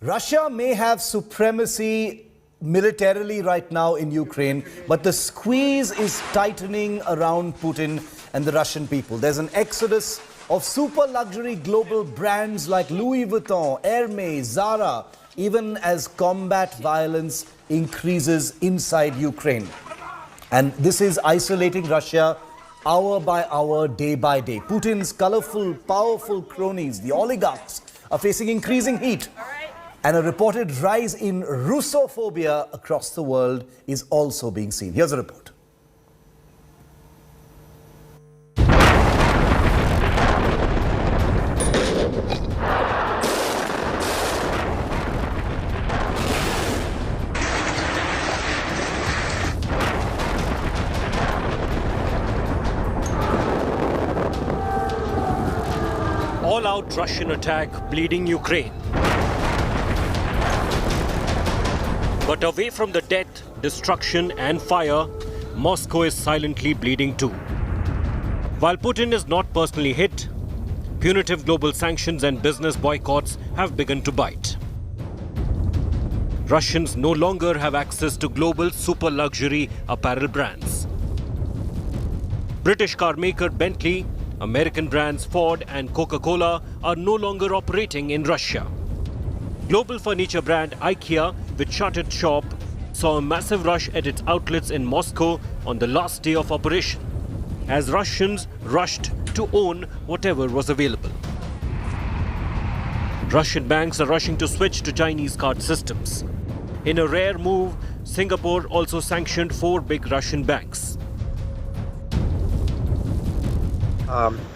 Russia may have supremacy militarily right now in Ukraine, but the squeeze is tightening around Putin and the Russian people. There's an exodus of super luxury global brands like Louis Vuitton, Hermes, Zara, even as combat violence increases inside Ukraine. And this is isolating Russia hour by hour, day by day. Putin's colorful, powerful cronies, the oligarchs, are facing increasing heat. And a reported rise in Russophobia across the world is also being seen. Here's a report. All-out Russian attack bleeding Ukraine. But away from the death, destruction and fire, Moscow is silently bleeding too. While Putin is not personally hit, punitive global sanctions and business boycotts have begun to bite. Russians no longer have access to global super luxury apparel brands. British car maker Bentley, American brands Ford and Coca-Cola are no longer operating in Russia. Global furniture brand IKEA, which shut its shop, saw a massive rush at its outlets in Moscow on the last day of operation, as Russians rushed to own whatever was available. Russian banks are rushing to switch to Chinese card systems. In a rare move, Singapore also sanctioned 4 big Russian banks.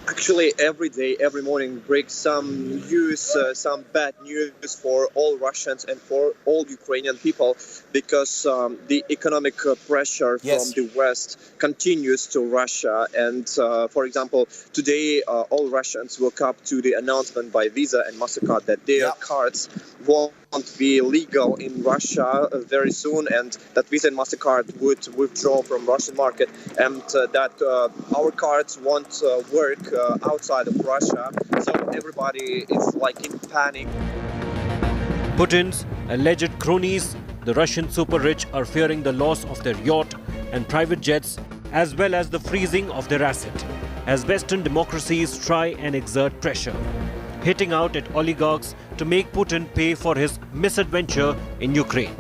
Actually, every day, every morning brings some news, some bad news for all Russians and for all Ukrainian people, because the economic pressure from the West continues to Russia. And for example, today all Russians woke up to the announcement by Visa and MasterCard that their cards won't be legal in Russia very soon, and that Visa and MasterCard would withdraw from Russian market, and that our cards won't work outside of Russia. So everybody is like in panic. Putin's alleged cronies, the Russian super rich, are fearing the loss of their yacht and private jets, as well as the freezing of their asset, as Western democracies try and exert pressure, hitting out at oligarchs to make Putin pay for his misadventure in Ukraine.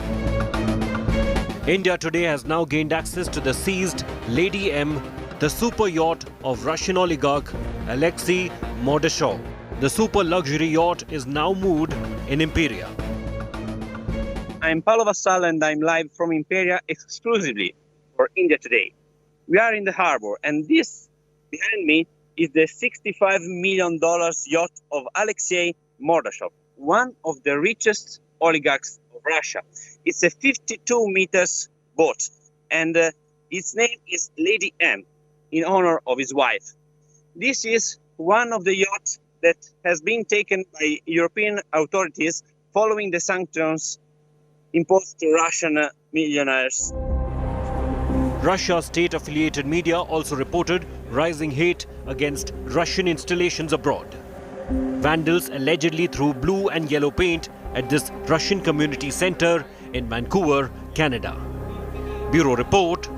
India today has now gained access to the seized Lady M, the super yacht of Russian oligarch Alexei Mordashov. The super luxury yacht is now moored in Imperia. I'm Paolo Vassal and I'm live from Imperia exclusively for India Today. We are in the harbor, and this behind me is the $65 million yacht of Alexei Mordashov, one of the richest oligarchs of Russia. It's a 52 meters boat, and its name is Lady M, in honor of his wife. This is one of the yachts that has been taken by European authorities following the sanctions imposed to Russian millionaires. Russia's state-affiliated media also reported rising hate against Russian installations abroad. Vandals allegedly threw blue and yellow paint at this Russian community center in Vancouver, Canada. Bureau Report,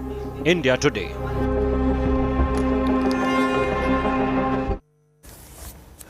India Today.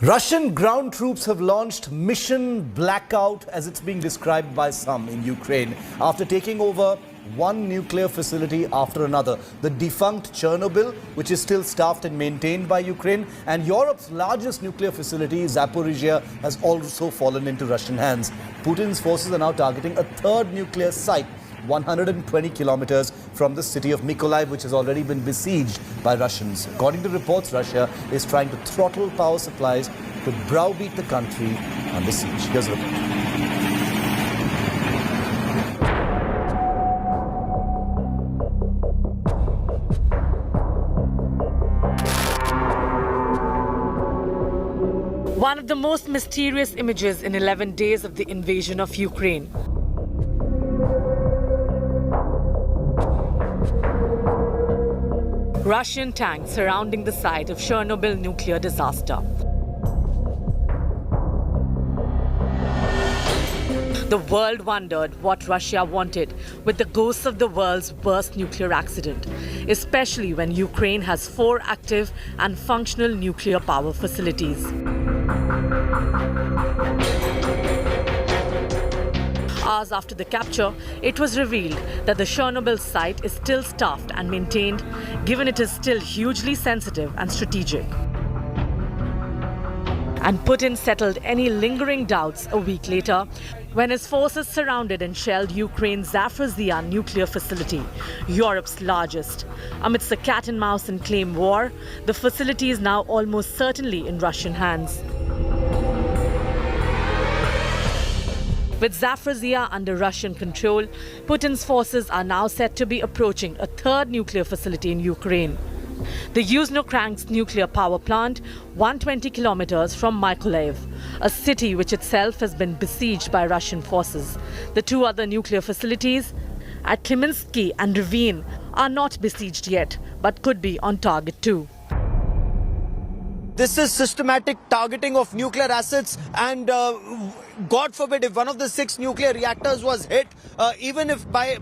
Russian ground troops have launched Mission Blackout, as it's being described by some, in Ukraine, after taking over one nuclear facility after another. The defunct Chernobyl, which is still staffed and maintained by Ukraine, and Europe's largest nuclear facility, Zaporizhia, has also fallen into Russian hands. Putin's forces are now targeting a third nuclear site 120 kilometers from the city of Mykolaiv, which has already been besieged by Russians. According to reports, Russia is trying to throttle power supplies to browbeat the country under siege. Here's a report. One of the most mysterious images in 11 days of the invasion of Ukraine. Russian tanks surrounding the site of Chernobyl nuclear disaster. The world wondered what Russia wanted with the ghosts of the world's worst nuclear accident, especially when Ukraine has 4 active and functional nuclear power facilities. Hours after the capture, it was revealed that the Chernobyl site is still staffed and maintained, given it is still hugely sensitive and strategic. And Putin settled any lingering doubts a week later when his forces surrounded and shelled Ukraine's Zaporizhzhia nuclear facility, Europe's largest. Amidst the cat-and-mouse and claim war, the facility is now almost certainly in Russian hands. With Zaporizhzhia under Russian control, Putin's forces are now said to be approaching a 3rd nuclear facility in Ukraine. The Yuzhno-Kryansk nuclear power plant, 120 kilometers from Mykolaiv, a city which itself has been besieged by Russian forces. The 2 other nuclear facilities at Kaminsky and Rivne are not besieged yet, but could be on target too. This is systematic targeting of nuclear assets, and God forbid if one of the 6 nuclear reactors was hit, even if by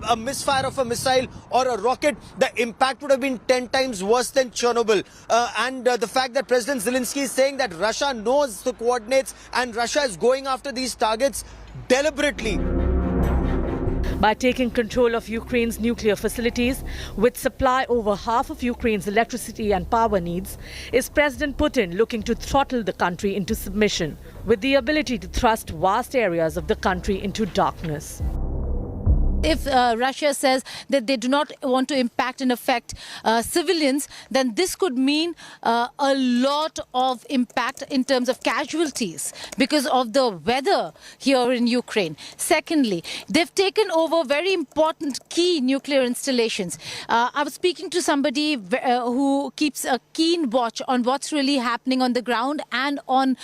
a misfire of a missile or a rocket, the impact would have been 10 times worse than Chernobyl. And the fact that President Zelensky is saying that Russia knows the coordinates and Russia is going after these targets deliberately. By taking control of Ukraine's nuclear facilities, which supply over half of Ukraine's electricity and power needs, is President Putin looking to throttle the country into submission, with the ability to thrust vast areas of the country into darkness. If Russia says that they do not want to impact and affect civilians, then this could mean a lot of impact in terms of casualties because of the weather here in Ukraine. Secondly, they've taken over very important key nuclear installations. I was speaking to somebody who keeps a keen watch on what's really happening on the ground and on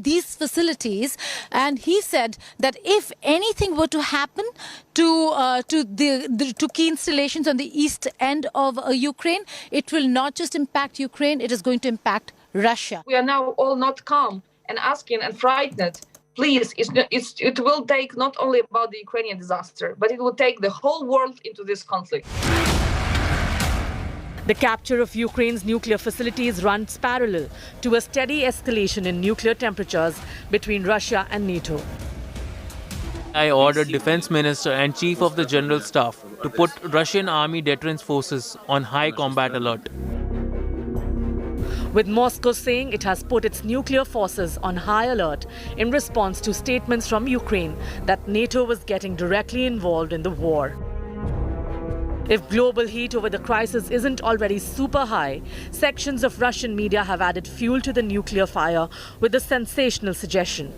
these facilities, and he said that if anything were to happen to key installations on the east end of Ukraine, it will not just impact Ukraine, it is going to impact Russia. We are now all not calm and asking and frightened. Please, it will take not only about the Ukrainian disaster, but it will take the whole world into this conflict. The capture of Ukraine's nuclear facilities runs parallel to a steady escalation in nuclear temperatures between Russia and NATO. I ordered Defense Minister and Chief of the General Staff to put Russian Army deterrence forces on high combat alert. With Moscow saying it has put its nuclear forces on high alert in response to statements from Ukraine that NATO was getting directly involved in the war. If global heat over the crisis isn't already super high, sections of Russian media have added fuel to the nuclear fire with a sensational suggestion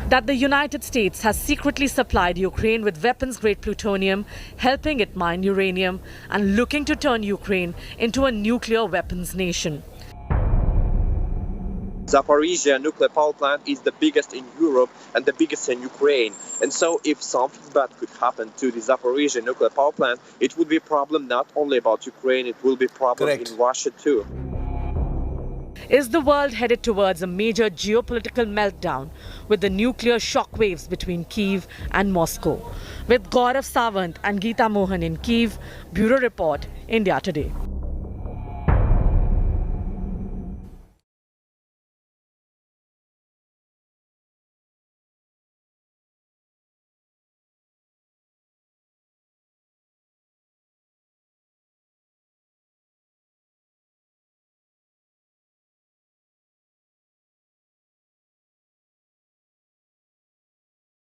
that the United States has secretly supplied Ukraine with weapons-grade plutonium, helping it mine uranium, and looking to turn Ukraine into a nuclear weapons nation. Zaporizhzhia nuclear power plant is the biggest in Europe and the biggest in Ukraine. And so if something bad could happen to the Zaporizhzhia nuclear power plant, it would be a problem not only about Ukraine, it will be a problem in Russia too. Is the world headed towards a major geopolitical meltdown with the nuclear shockwaves between Kyiv and Moscow? With Gaurav Sawant and Geeta Mohan in Kyiv, Bureau Report, India Today.